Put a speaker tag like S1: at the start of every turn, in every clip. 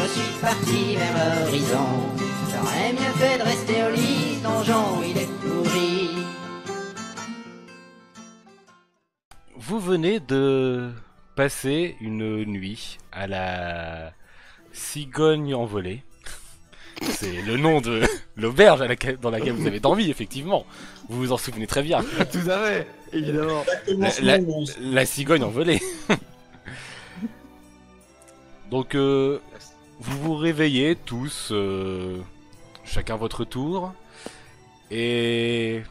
S1: je suis parti vers l'horizon. J'aurais mieux fait de rester au lit, donjon il est pourri.
S2: Vous venez de passer une nuit à la Cigogne Envolée. C'est le nom de l'auberge dans laquelle vous avez dormi, effectivement. Vous vous en souvenez très bien.
S3: Tout à fait, évidemment.
S2: La Cigogne Envolée. Donc, vous vous réveillez tous, chacun votre tour, et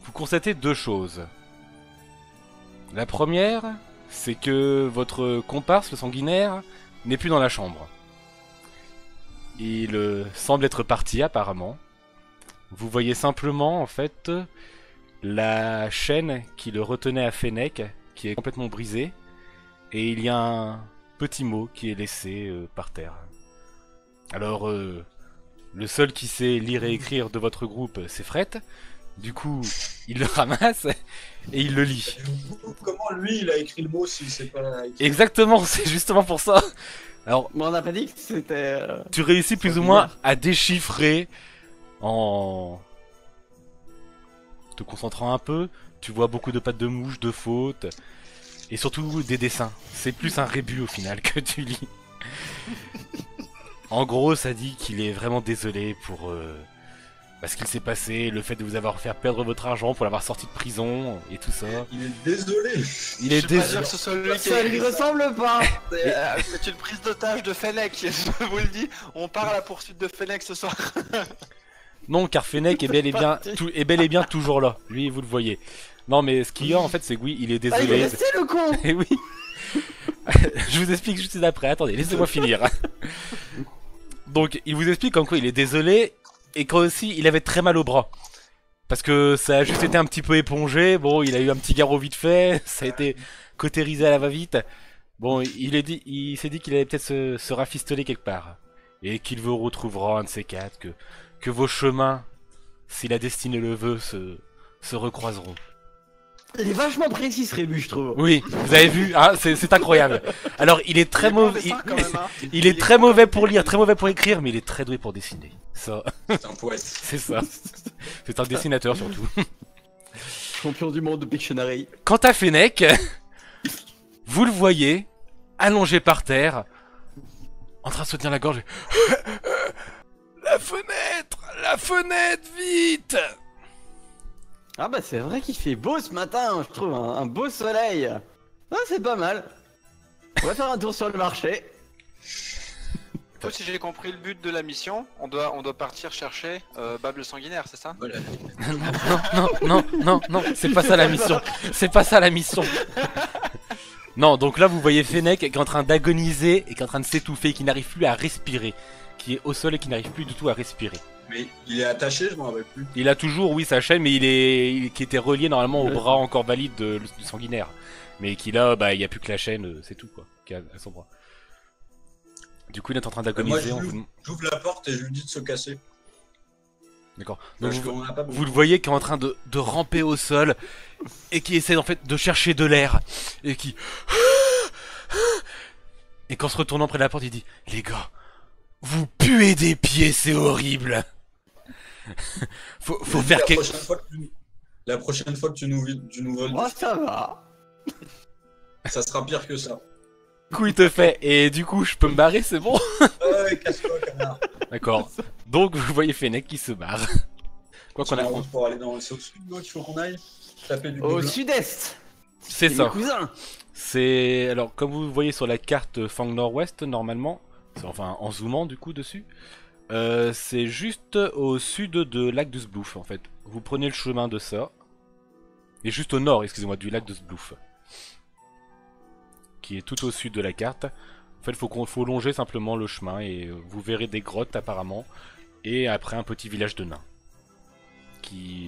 S2: vous constatez deux choses. La première, c'est que votre comparse, le sanguinaire, n'est plus dans la chambre. Il semble être parti apparemment. Vous voyez simplement en fait la chaîne qui le retenait à Fennec, qui est complètement brisée, et il y a un petit mot qui est laissé par terre. Alors, le seul qui sait lire et écrire de votre groupe, c'est Fred. Du coup, il le ramasse et il le lit.
S4: Comment lui, il a écrit le mot s'il sait pas écrire?
S2: Exactement, c'est justement pour ça. Alors,
S3: Mais on n'a pas dit que c'était...
S2: tu réussis plus ou moins à déchiffrer en te concentrant un peu. Tu vois beaucoup de pattes de mouche, de fautes, et surtout des dessins. C'est plus un rébut au final que tu lis. En gros, ça dit qu'il est vraiment désolé pour ce qu'il s'est passé, le fait de vous avoir fait perdre votre argent, pour l'avoir sorti de prison et tout ça.
S4: Il est désolé.
S2: Il est
S5: Je suis pas sûr
S2: désolé.
S5: que ce soit lui qui
S3: Ça lui ressemble pas.
S5: C'est une prise d'otage de Fennec, je vous le dis. On part à la poursuite de Fennec ce soir.
S2: Non, car Fennec est bel et bien toujours là. Lui, vous le voyez. Non, mais ce qu'il y a en fait, c'est que oui, il est
S3: Ah, il est
S2: désolé.
S3: resté le con.
S2: Et oui. Je vous explique juste après. Attendez, laissez-moi finir. Donc, il vous explique comme quoi il est désolé et qu'aussi il avait très mal au bras. Parce que ça a juste été un petit peu épongé. Bon, il a eu un petit garrot vite fait. Ça a été cautérisé à la va-vite. Bon, il s'est dit qu'il allait peut-être se rafistoler quelque part. Et qu'il vous retrouvera un de ces quatre. Que vos chemins, si la destinée le veut, se recroiseront.
S3: Il est vachement précis ce rébut, je trouve.
S2: Oui, vous avez vu, hein, c'est incroyable. Alors, il est très mauvais.
S5: Quand même, hein.
S2: Il est très mauvais pour lire, très mauvais pour écrire, mais il est très doué pour dessiner. Ça,
S4: C'est un poète.
S2: c'est ça. C'est un dessinateur surtout.
S3: Champion du monde de Pictionary.
S2: Quant à Fennec, vous le voyez, allongé par terre, en train de se tenir la gorge. La fenêtre, vite!
S3: Ah bah c'est vrai qu'il fait beau ce matin, je trouve, un beau soleil. Ah c'est pas mal. On va faire un tour sur le marché.
S5: Du coup, si j'ai compris le but de la mission, on doit partir chercher Bab le sanguinaire, c'est ça?
S4: Voilà.
S2: Non, c'est pas ça la mission. C'est pas ça la mission. Non, donc là vous voyez Fennec qui est en train d'agoniser et qui est en train de s'étouffer, qui n'arrive plus à respirer, qui est au sol et qui n'arrive plus du tout à respirer.
S4: Mais il est attaché, je m'en rappelle plus.
S2: Il a toujours, oui, sa chaîne, mais qui était relié normalement au bras encore valide du sanguinaire. Mais qui là, bah, il n'y a plus que la chaîne, c'est tout quoi, qui a à son bras. Du coup, il est en train
S4: Moi,
S2: d'agoniser.
S4: j'ouvre la porte et je lui dis de se casser.
S2: D'accord. Donc,
S4: Parce qu'on a pas
S2: vous le voyez qui est en train de ramper au sol et qui essaie en fait de chercher de l'air et qui. Et qu'en se retournant près de la porte, il dit: les gars, vous puez des pieds, c'est horrible. faut faire quelque chose.
S4: La prochaine fois que tu nous voles,
S3: Oh ça va.
S4: ça sera pire que ça.
S2: Du coup, il te fait. Et du coup, je peux me barrer, c'est bon?
S4: Ouais, casse-toi, connard.
S2: D'accord. Donc, vous voyez Fennec qui se barre. Quoi qu'on a.
S4: Pour aller dans le sud, qu'il faut qu'on aille taper du
S3: Au
S4: gobelin.
S3: sud-est.
S2: C'est
S3: Mes
S2: ça.
S3: cousins.
S2: C'est. Alors, comme vous voyez sur la carte Fang Nord-Ouest, normalement. Enfin, en zoomant du coup dessus. C'est juste au sud de lac de Sblouf en fait. Vous prenez le chemin de ça. Et juste au nord, excusez-moi, du lac de Sblouf. Qui est tout au sud de la carte. En fait, faut longer simplement le chemin et vous verrez des grottes apparemment. Et après un petit village de nains.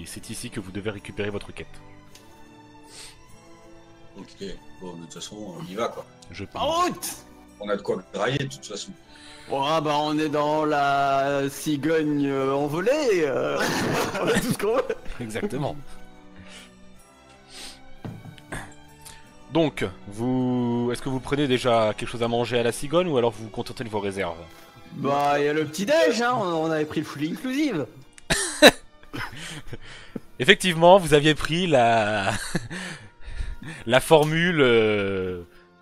S2: C'est ici que vous devez récupérer votre quête.
S4: Ok, bon, de toute façon, on y va quoi.
S2: Je
S3: En
S2: pense.
S3: route.
S4: On a de quoi grailler de toute façon.
S3: Bon, ah bah on est dans la cigogne envolée. On a tout ce qu'on veut.
S2: Exactement. Donc, est-ce que vous prenez déjà quelque chose à manger à la cigogne ou alors vous vous contentez de vos réserves?
S3: Bah, il y a le petit déj, hein, on avait pris le full inclusive.
S2: Effectivement, vous aviez pris la la formule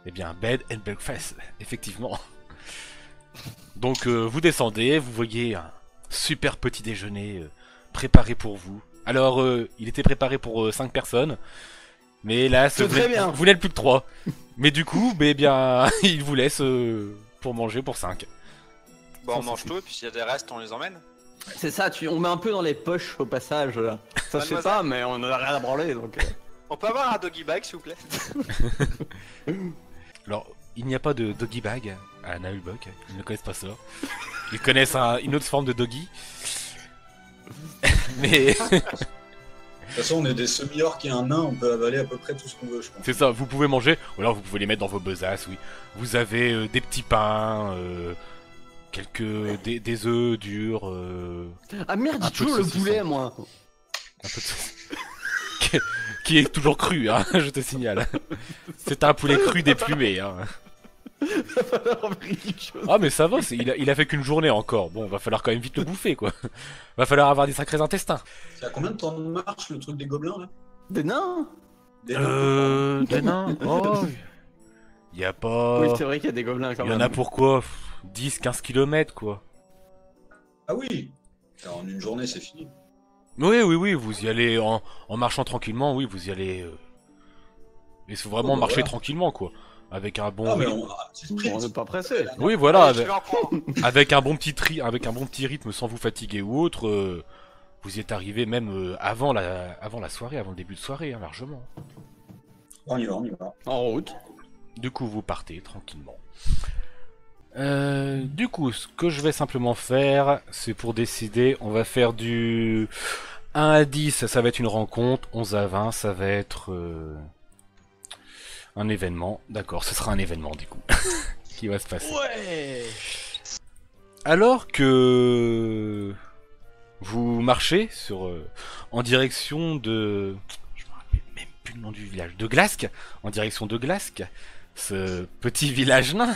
S2: eh bien bed and breakfast, effectivement. Donc vous descendez, vous voyez un super petit déjeuner préparé pour vous. Alors il était préparé pour 5 personnes, mais là
S3: C'est très bien.
S2: vous n'êtes plus que 3. Mais du coup, eh bien il vous laisse pour manger pour 5.
S5: Bon, on
S2: Sans
S5: mange
S2: souci.
S5: tout et puis s'il y a des restes, on les emmène.
S3: C'est ça, on met un peu dans les poches au passage là. Ça se fait
S5: Mademoiselle.
S3: pas, mais on en a rien à branler donc.
S5: On peut avoir un doggy bag s'il vous plaît?
S2: Alors, il n'y a pas de doggy bag à Naulbuck, ils ne connaissent pas ça. Ils connaissent une autre forme de doggy. Mais
S4: De toute façon, on est des semi-orques et un nain, on peut avaler à peu près tout ce qu'on veut, je pense.
S2: c'est ça, vous pouvez manger, ou alors vous pouvez les mettre dans vos besaces, oui. Vous avez des petits pains, des œufs durs,
S3: Ah merde,
S2: Un
S3: j'ai
S2: peu
S3: toujours
S2: de
S3: le
S2: saucisson.
S3: poulet moi.
S2: un peu de... qui est toujours cru, hein, je te signale. C'est un poulet cru déplumé, hein. Ah mais ça va, il a fait qu'une journée encore. Bon, va falloir quand même vite le bouffer, quoi. Va falloir avoir des sacrés intestins.
S4: C'est à combien de temps de marche le truc des gobelins là?
S3: Des nains.
S4: Des nains.
S2: Des nains. Oh, y a pas...
S3: Oui, c'est vrai qu'il y a des gobelins quand
S2: Il y
S3: même.
S2: en a pour quoi 10-15 km, quoi.
S4: Ah oui. En une journée, c'est fini.
S2: Oui, vous y allez en marchant tranquillement, oui, vous y allez... Il faut vraiment
S4: Oh, bah
S2: marcher
S4: voilà.
S2: tranquillement, quoi. Avec un bon
S4: Ah, mais
S2: rythme.
S4: on... petit sprint.
S3: Bon, on n'est pas pressé.
S2: Oui, voilà,
S5: Allez, je vais en prendre.
S2: avec un bon petit rythme sans vous fatiguer ou autre, vous y êtes arrivé même avant la soirée, avant le début de soirée, hein, largement.
S4: On y va, on y va.
S3: En route.
S2: Du coup, vous partez tranquillement. Du coup, ce que je vais simplement faire, c'est pour décider, on va faire du 1 à 10, ça va être une rencontre, 11 à 20, ça va être un événement. D'accord, ce sera un événement du coup, qui va se passer.
S3: Ouais.
S2: Alors que vous marchez en direction de... Je me rappelle même plus le nom du village. De Glasc, en direction de Glasc, ce petit village nain,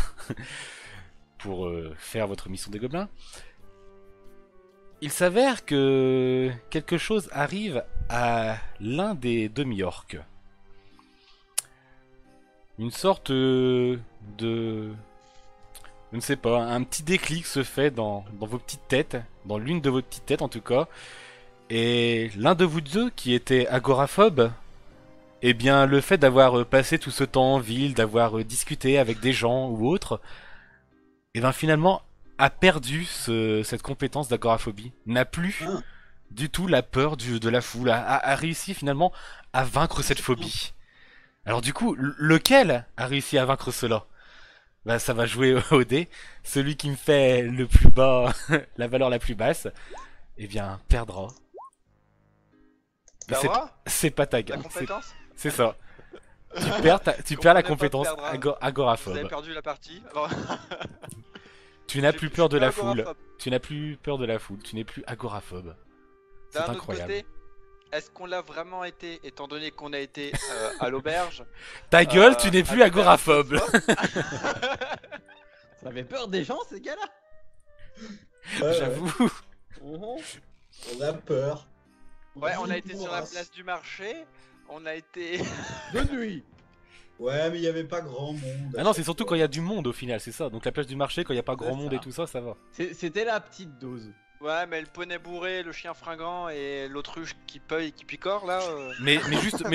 S2: pour faire votre mission des gobelins. Il s'avère que quelque chose arrive à l'un des demi-orques. Une sorte de... Je ne sais pas, un petit déclic se fait dans vos petites têtes, dans l'une de vos petites têtes en tout cas, et l'un de vous deux qui était agoraphobe, eh bien le fait d'avoir passé tout ce temps en ville, d'avoir discuté avec des gens ou autres, eh bien finalement a perdu cette compétence d'agoraphobie, n'a plus
S4: Ah.
S2: du tout la peur de la foule, a réussi finalement à vaincre cette phobie. Alors du coup, lequel a réussi à vaincre cela? Bah ça va jouer au dé. Celui qui me fait le plus bas, la valeur la plus basse, eh bien perdra. Mais
S5: Perdra
S2: c'est pas ta
S5: la
S2: gamme.
S5: compétence?
S2: C'est ça. Tu perds la
S5: Comprenez pas
S2: compétence
S5: perdra. Vous avez
S2: agoraphobe.
S5: perdu la partie. Alors,
S2: Tu n'as plus peur de la foule.
S5: agoraphobe.
S2: Tu n'as plus peur de la foule. Tu n'es plus agoraphobe. C'est
S5: D'un autre
S2: incroyable.
S5: côté, est-ce qu'on l'a vraiment été, étant donné qu'on a été à l'auberge?
S2: Ta gueule, tu n'es plus
S5: à l'auberge,
S2: agoraphobe.
S3: Ça avait peur des gens ces gars-là.
S2: J'avoue.
S4: On a peur.
S5: Ouais, on a été sur la place du marché. On a été.
S3: De nuit.
S4: Ouais, mais il n'y avait pas grand monde.
S2: Ah non, c'est surtout quand il y a du monde au final, c'est ça. Donc la place du marché, quand il n'y a pas grand
S3: C'est
S2: monde
S3: ça.
S2: et tout ça, ça va.
S3: C'était la petite dose.
S5: Ouais, mais le poney bourré, le chien fringant et l'autruche qui peuille et qui picore là.
S2: Mais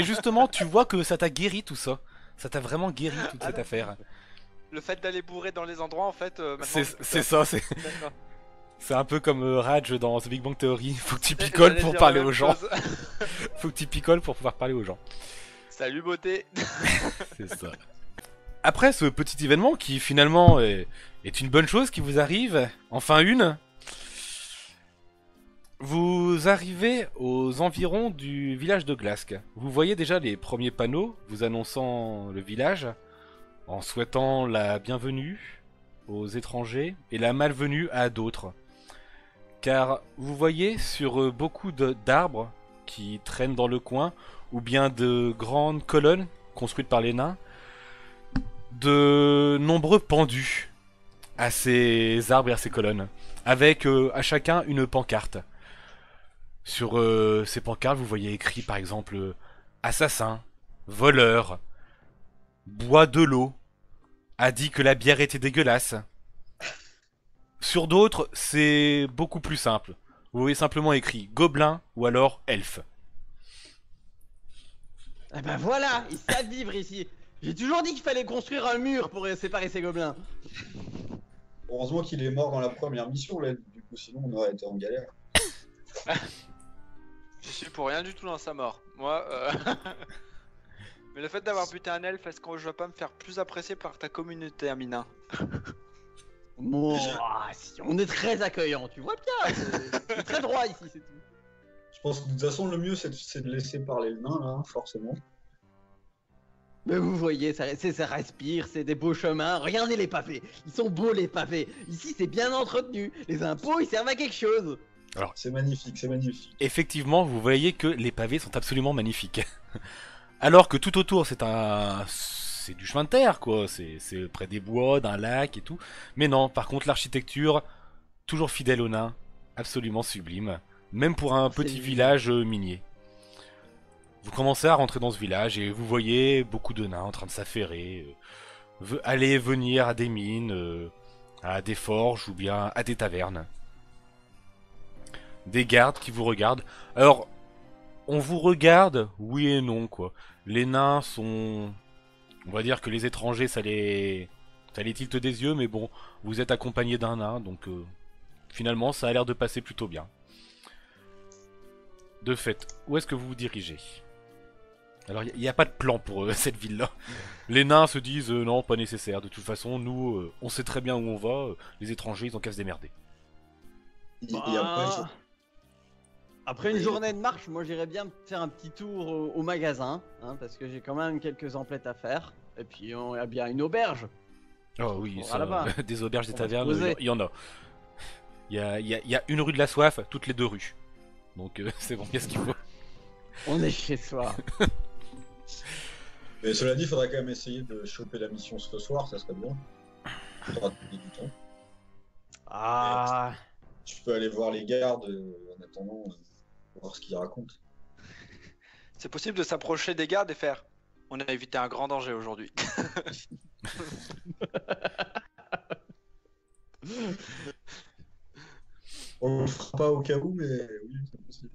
S2: justement, tu vois que ça t'a guéri tout ça. Ça t'a vraiment guéri toute cette
S5: non.
S2: affaire.
S5: Le fait d'aller bourrer dans les endroits en fait. Maintenant,
S2: C'est ça,
S5: D'accord.
S2: c'est un peu comme Raj dans The Big Bang Theory. Faut que tu picoles
S5: J'allais
S2: pour
S5: dire
S2: parler
S5: la même
S2: aux gens.
S5: chose.
S2: Faut que tu picoles pour pouvoir parler aux gens.
S5: Salut beauté.
S2: C'est ça. Après ce petit événement qui finalement est une bonne chose qui vous arrive, enfin une, vous arrivez aux environs du village de Glasc. Vous voyez déjà les premiers panneaux vous annonçant le village, en souhaitant la bienvenue aux étrangers et la malvenue à d'autres. Car vous voyez sur beaucoup d'arbres qui traînent dans le coin, ou bien de grandes colonnes construites par les nains, de nombreux pendus à ces arbres et à ces colonnes, avec à chacun une pancarte. Sur ces pancartes, vous voyez écrit par exemple assassin, voleur, bois de l'eau, a dit que la bière était dégueulasse. Sur d'autres, c'est beaucoup plus simple. Vous voyez simplement écrit gobelin ou alors elfe.
S3: Eh ben voilà, ils savent vivre ici. J'ai toujours dit qu'il fallait construire un mur pour séparer ces gobelins.
S4: Heureusement qu'il est mort dans la première mission, là, du coup, sinon on aurait été en galère.
S5: Je suis pour rien du tout dans sa mort. Moi, mais le fait d'avoir buté un elfe, est-ce que je vais pas me faire plus apprécier par ta communauté, Amina?
S3: Bon, si, on est très accueillant, tu vois bien. C'est très droit ici, c'est tout.
S4: Je pense que de toute façon, le mieux, c'est de laisser parler le nain, là, hein, forcément.
S3: Mais vous voyez, ça respire, c'est des beaux chemins. Regardez les pavés, ils sont beaux les pavés. Ici, c'est bien entretenu. Les impôts, ils servent à quelque chose.
S4: C'est magnifique, c'est magnifique.
S2: Effectivement, vous voyez que les pavés sont absolument magnifiques. Alors que tout autour, c'est du chemin de terre, quoi. C'est près des bois, d'un lac et tout. Mais non, par contre, l'architecture, toujours fidèle aux nains, absolument sublime. Même pour un petit village minier. Vous commencez à rentrer dans ce village et vous voyez beaucoup de nains en train de s'affairer, aller et venir à des mines, à des forges ou bien à des tavernes. Des gardes qui vous regardent. Alors, on vous regarde, oui et non, quoi. Les nains sont... On va dire que les étrangers, ça les tilte des yeux, mais bon, vous êtes accompagné d'un nain, donc finalement, ça a l'air de passer plutôt bien. De fait, où est-ce que vous vous dirigez? Alors, il n'y a pas de plan pour cette ville-là. Les nains se disent non, pas nécessaire. De toute façon, nous, on sait très bien où on va. Les étrangers, ils ont qu'à se démerder.
S4: Et après,
S3: Après une journée de marche, moi j'irais bien faire un petit tour au magasin, hein, parce que j'ai quand même quelques emplettes à faire. Et puis on a bien une auberge.
S2: Oh oui,
S3: ça,
S2: des auberges, des
S3: On va se
S2: tavernes,
S3: poser.
S2: il y en a. Il y a une rue de la soif, toutes les 2 rues. Donc c'est bon, qu'est-ce qu'il faut?
S3: On est chez soi.
S4: mais cela dit, il faudrait quand même essayer de choper la mission ce soir, ça serait bien. Faudra te donner du temps.
S3: Ah,
S4: Tu peux aller voir les gardes en attendant, voir ce qu'ils racontent.
S5: C'est possible de s'approcher des gardes et faire. On a évité un grand danger aujourd'hui.
S4: On le fera pas au cas où, mais oui, c'est possible.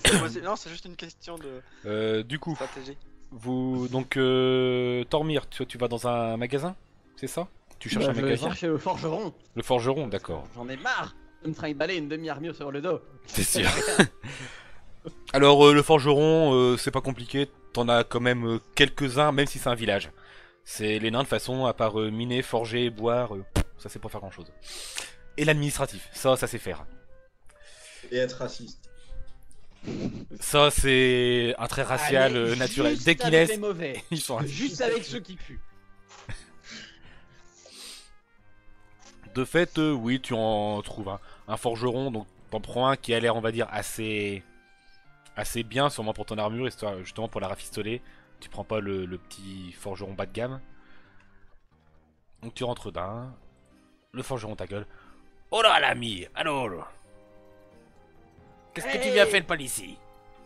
S5: C'est possible. Non, c'est juste une question de
S2: Du coup,
S5: stratégie.
S2: vous... Donc, Tormir, tu vas dans un magasin? C'est ça? Tu cherches un
S3: je vais
S2: magasin?
S3: chercher le forgeron.
S2: Le forgeron, d'accord.
S3: J'en ai marre de me trimballer une demi-armure sur le dos.
S2: C'est sûr. Alors, le forgeron, c'est pas compliqué. T'en as quand même quelques-uns, même si c'est un village. C'est les nains, de façon, à part miner, forger, boire, ça c'est pas faire grand-chose. Et l'administratif, ça sait faire.
S4: Et être raciste.
S2: Ça, c'est un trait racial
S3: Allez,
S2: naturel.
S3: juste
S2: Dès qu'ils
S3: avec
S2: laissent,
S3: les mauvais.
S2: ils sont racistes.
S3: Juste avec ceux qui puent.
S2: De fait, oui, tu en trouves un forgeron, donc t'en prends un qui a l'air, on va dire, assez bien, sûrement pour ton armure, histoire, justement pour la rafistoler. Tu prends pas le petit forgeron bas de gamme. Donc tu rentres d'un. Le forgeron ta gueule. Oh là l'ami, alors qu'est-ce que tu viens faire par ici?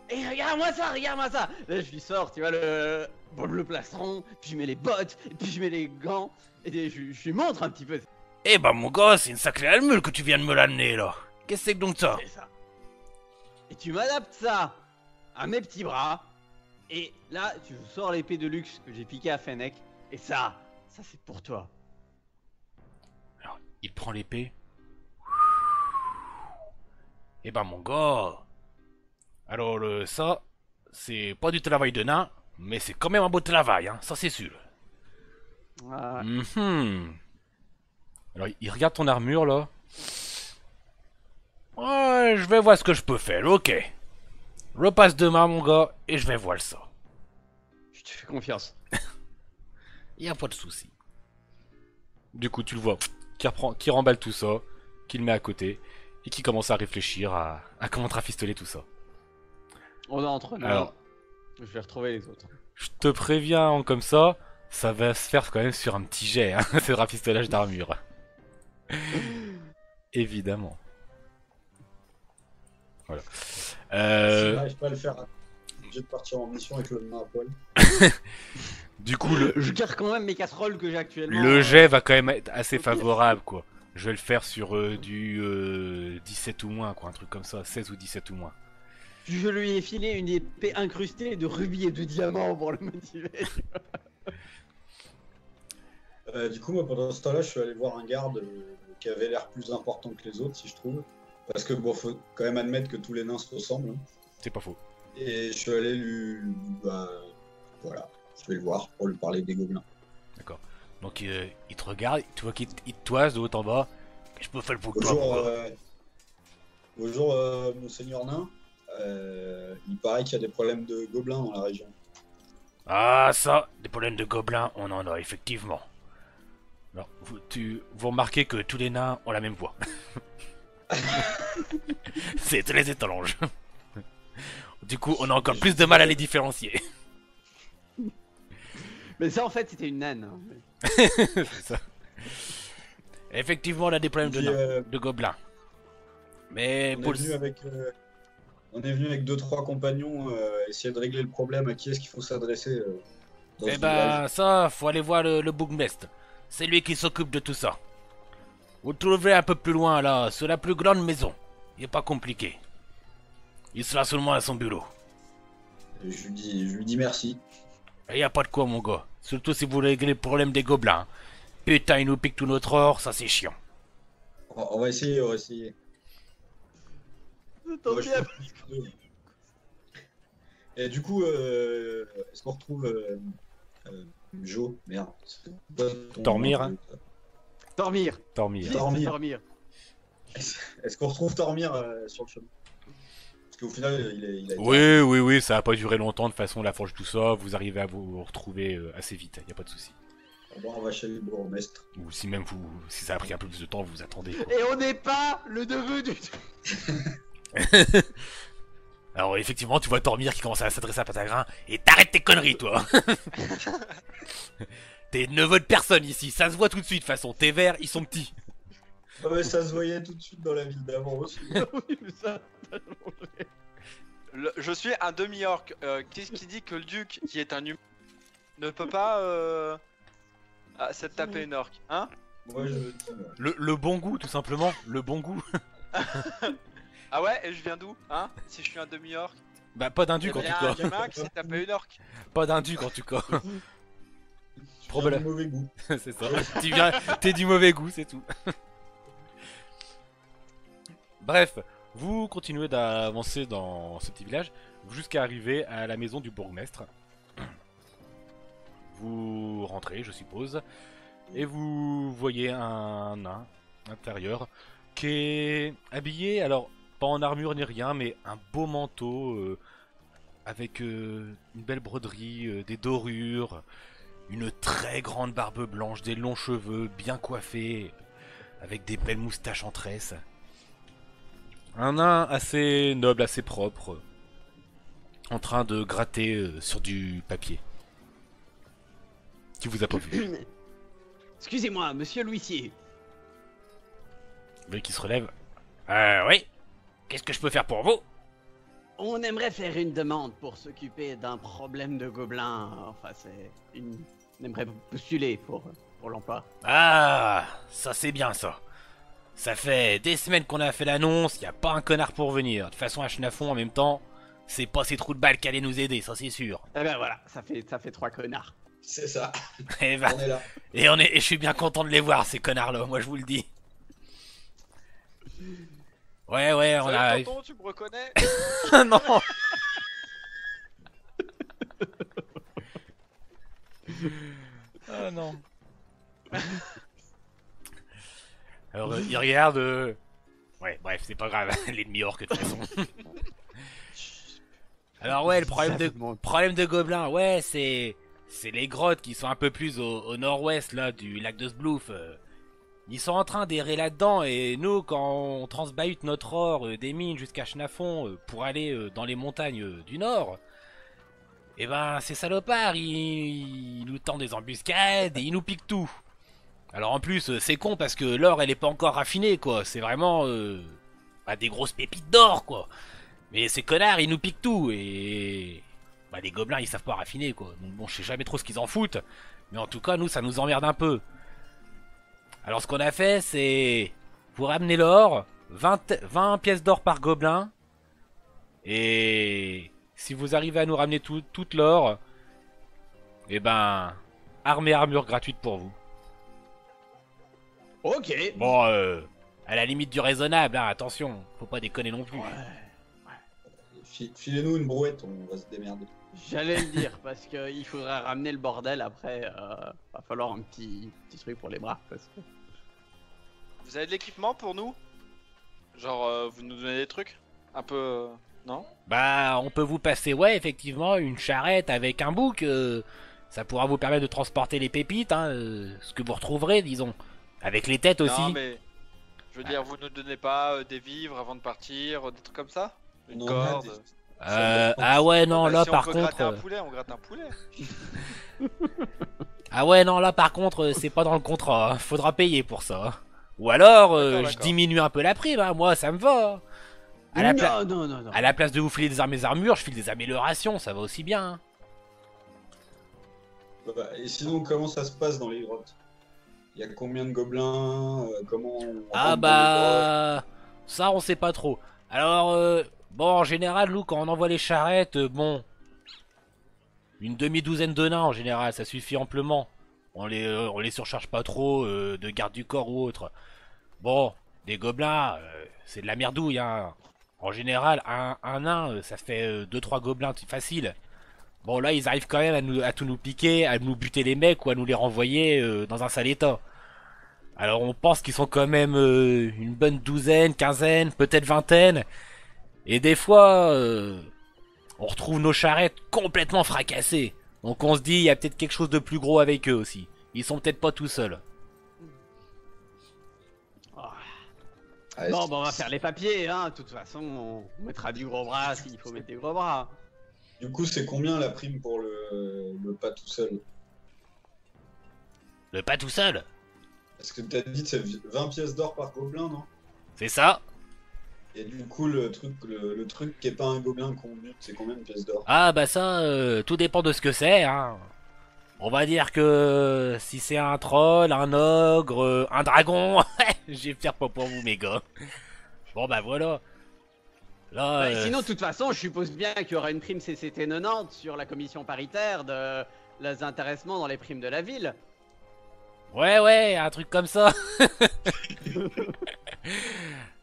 S3: Et regarde-moi ça, regarde-moi ça. Là, je lui sors, tu vois, le plastron, puis je mets les bottes, et puis je mets les gants, et je lui montre un petit peu.
S2: Eh ben mon gars, c'est une sacrée armure que tu viens de me l'amener là. Qu'est-ce que c'est que donc ça?
S3: C'est ça. Et tu m'adaptes ça à mes petits bras, et là, tu sors l'épée de luxe que j'ai piquée à Fennec, et ça c'est pour toi.
S2: Alors, il prend l'épée. Eh ben mon gars. Alors ça, c'est pas du travail de nain, mais c'est quand même un beau travail, hein, ça c'est sûr.
S3: Ah,
S2: Mhm. Alors il regarde ton armure là. Ouais, je vais voir ce que je peux faire, ok. Repasse demain mon gars, et je vais voir ça.
S3: je te fais confiance.
S2: Y a pas de souci. Du coup tu le vois, qui remballe tout ça, qui le met à côté, et qui commence à réfléchir à comment trafistoler tout ça.
S3: On est entre nous.
S2: Alors.
S3: Je vais retrouver les autres.
S2: Je te préviens comme ça, Ça va se faire quand même sur un petit jet, hein, ce rafistolage d'armure. Évidemment. Voilà.
S4: Si je n'arrive pas à le faire, j'ai de partir en mission avec le main à poil.
S2: Du coup, le,
S3: Je garde quand même mes casseroles que j'ai actuellement.
S2: le jet va quand même être assez favorable, quoi. Je vais le faire sur du 17 ou moins, quoi, un truc comme ça, 16 ou 17 ou moins.
S3: Je lui ai filé une épée incrustée de rubis et de diamants pour le motiver.
S4: Du coup, moi, pendant ce temps-là, je suis allé voir un garde qui avait l'air plus important que les autres, si je trouve. Parce que bon, faut quand même admettre que tous les nains se ressemblent. Hein.
S2: C'est pas faux.
S4: Et je suis allé bah, voilà, je vais le voir pour lui parler des gobelins.
S2: D'accord. Donc il te regarde, tu vois qu'il il te toise de haut en bas. Je peux faire le pour toi, mon gars.
S4: Bonjour, monseigneur nain. Il paraît qu'il y a des problèmes de gobelins dans la région.
S2: Ah ça, des problèmes de gobelins, on en a effectivement. Alors, vous remarquez que tous les nains ont la même voix. C'est très étrange. Du coup, on a encore plus de mal à les différencier.
S3: Mais ça en fait c'était une naine. Hein.
S2: C'est ça. Effectivement, on a des problèmes de
S4: Puis,
S2: nains, de gobelins. Mais
S4: on,
S2: pour
S4: est venu avec, on est venu avec 2-3 compagnons essayer de régler le problème. À qui est-ce qu'il faut s'adresser dans
S2: Eh
S4: ce
S2: ben,
S4: village.
S2: ça, faut aller voir le bourgmestre. C'est lui qui s'occupe de tout ça. Vous le trouverez un peu plus loin, là, sur la plus grande maison. Il est pas compliqué. Il sera seulement à son bureau.
S4: Et je lui dis merci.
S2: Et y a pas de quoi, mon gars. Surtout si vous réglez le problème des gobelins. Putain, ils nous piquent tout notre or, ça c'est chiant.
S4: On va essayer, on va essayer.
S3: Tant
S4: Moi,
S3: pis,
S4: je pense que- Et du coup, est-ce qu'on retrouve Joe? Merde. c'est quoi ton
S2: Dormir,
S4: nom,
S2: hein.
S3: Dormir.
S2: Dormir.
S3: Vite,
S4: Dormir.
S3: dormir.
S4: Est-ce qu'on retrouve Tormir sur le chemin? Parce qu'au final, il a été...
S2: Oui, ça a pas duré longtemps. De toute façon, la forge, tout ça, vous arrivez à vous retrouver assez vite. Y a pas de souci.
S4: Bon, on va chez le bourgmestre.
S2: Ou si même si ça a pris un peu plus de temps, vous attendez. Quoi.
S3: Et on n'est pas le neveu du tout.
S2: Alors effectivement, tu vois Tormir qui commence à s'adresser à Patagrin et t'arrêtes tes conneries, toi. T'es neveu de personne ici, ça se voit tout de suite. De toute façon, tes verres, ils sont petits.
S4: Ah ouais, ça se voyait tout de suite dans la ville d'avant aussi.
S3: Oui, mais ça.
S5: Je suis un demi-orc. Qu'est-ce qui dit que le duc, qui est un humain, ne peut pas se taper une orque, hein?
S4: Moi, je dis...
S2: Le bon goût, tout simplement. Le bon goût.
S5: Ah ouais, et je viens d'où, hein? Si je suis un demi-orc,
S2: Bah, pas d'un
S5: il
S2: duc en
S5: y
S2: tout
S5: a un
S2: cas.
S5: gamin qui s'est tapé une orque.
S2: Pas d'un duc en tout cas.
S4: Tu
S2: Problème.
S4: viens du mauvais goût.
S2: C'est ça. T'es du mauvais goût, c'est tout. Bref, vous continuez d'avancer dans ce petit village jusqu'à arriver à la maison du bourgmestre. Vous rentrez, je suppose, et vous voyez un nain intérieur qui est habillé, alors pas en armure ni rien, mais un beau manteau avec une belle broderie, des dorures, une très grande barbe blanche, des longs cheveux bien coiffés, avec des belles moustaches en tresse. Un nain assez noble, assez propre, en train de gratter sur du papier. Qui vous a pas vu.
S3: Excusez-moi, monsieur l'huissier.
S2: Lui qui se relève. Oui. Qu'est-ce que je peux faire pour vous?
S3: On aimerait faire une demande pour s'occuper d'un problème de gobelins. Enfin, c'est une. On aimerait postuler pour l'emploi.
S2: Ah, ça c'est bien ça. Ça fait des semaines qu'on a fait l'annonce, y a pas un connard pour venir. De toute façon, à Chenafon en même temps, c'est pas ces trous de balles qui allaient nous aider, ça c'est sûr.
S3: Eh ben voilà, ça fait 3 connards.
S4: C'est ça.
S2: Et, bah,
S4: On est là.
S2: et je suis bien content de les voir ces connards-là, moi je vous le dis. Ouais, on
S5: Salut,
S2: a.
S5: tonton, tu me reconnais?
S2: Non. Ah non. Alors il regarde. Ouais, bref, c'est pas grave, l'ennemi orc de toute façon. Alors ouais, le problème de gobelins, ouais, c'est les grottes qui sont un peu plus au nord-ouest là du lac de Sblouf. Ils sont en train d'errer là-dedans et nous, quand on transbahute notre or des mines jusqu'à Chenafon pour aller dans les montagnes du nord, Et ben, ces salopards, ils nous tendent des embuscades et ils nous piquent tout. Alors en plus, c'est con parce que l'or, elle est pas encore raffinée, quoi. C'est vraiment bah, des grosses pépites d'or, quoi. Mais ces connards, ils nous piquent tout et bah les gobelins, ils savent pas raffiner, quoi. Donc bon, je sais jamais trop ce qu'ils en foutent, mais en tout cas, nous, ça nous emmerde un peu. Alors ce qu'on a fait, c'est vous ramener l'or, 20 pièces d'or par gobelin, et si vous arrivez à nous ramener toute l'or, et ben, armes et armure gratuite pour vous.
S3: Ok.
S2: Bon, à la limite du raisonnable, hein, attention, faut pas déconner non plus.
S4: Filez-nous une brouette, on va se démerder.
S3: J'allais le dire parce qu'il faudra ramener le bordel après. Va falloir un petit truc pour les bras parce que.
S5: Vous avez de l'équipement pour nous? Genre, vous nous donnez des trucs? Un peu. Non?
S2: Bah, on peut vous passer, ouais, effectivement, une charrette avec un bouc. Ça pourra vous permettre de transporter les pépites, hein, ce que vous retrouverez, disons. Avec les têtes aussi.
S5: Non, mais. Je veux dire, vous ne donnez pas des vivres avant de partir, des trucs comme ça? Une
S4: On
S5: corde?
S2: Ah ouais, non,
S5: Bah,
S2: là
S5: si
S2: par
S5: on peut
S2: contre.
S5: gratter un poulet, on gratte un poulet.
S2: Ah ouais, non, là par contre, c'est pas dans le contrat. Hein. Faudra payer pour ça. Ou alors,
S5: D'accord,
S2: je
S5: d'accord.
S2: diminue un peu la prime, hein. Moi, ça me va. Hein.
S3: Non.
S2: À la place de vous filer des armes et armures, je file des améliorations, ça va aussi bien. Hein.
S4: Et sinon, comment ça se passe dans les grottes? Il y a combien de gobelins? Comment on
S2: Ah
S4: rentre dans les grottes?
S2: bah... Ça, on sait pas trop. Alors, bon, en général, nous, quand on envoie les charrettes, bon... Une demi-douzaine de nains, en général, ça suffit amplement. On les surcharge pas trop de garde du corps ou autre. Bon, des gobelins, c'est de la merdouille, hein. En général, un nain, ça fait 2-3 gobelins facile. Bon, là, ils arrivent quand même à tout nous piquer, à nous buter les mecs ou à nous les renvoyer dans un sale état. Alors, on pense qu'ils sont quand même une bonne douzaine, quinzaine, peut-être vingtaine. Et des fois, on retrouve nos charrettes complètement fracassées. Donc on se dit, il y a peut-être quelque chose de plus gros avec eux aussi. Ils sont peut-être pas tout seuls.
S4: Ouais,
S3: Bon, on va faire les papiers, hein. De toute façon, on mettra du gros bras s'il faut mettre des gros bras.
S4: Du coup, c'est combien la prime pour le pas tout seul?
S2: Le pas tout seul,
S4: Parce que t'as dit c'est 20 pièces d'or par gobelin, non?
S2: c'est ça.
S4: Et du coup, le truc qui est pas un gobelin qu'on bute, c'est combien de pièces d'or?
S2: Ah bah ça, tout dépend de ce que c'est. Hein. On va dire que si c'est un troll, un ogre, un dragon, je vais faire pas pour vous mes gars. Bon bah voilà. Là,
S3: Sinon, de toute façon, je suppose bien qu'il y aura une prime CCT 90 sur la commission paritaire de les intéressements dans les primes de la ville.
S2: ouais, un truc comme ça.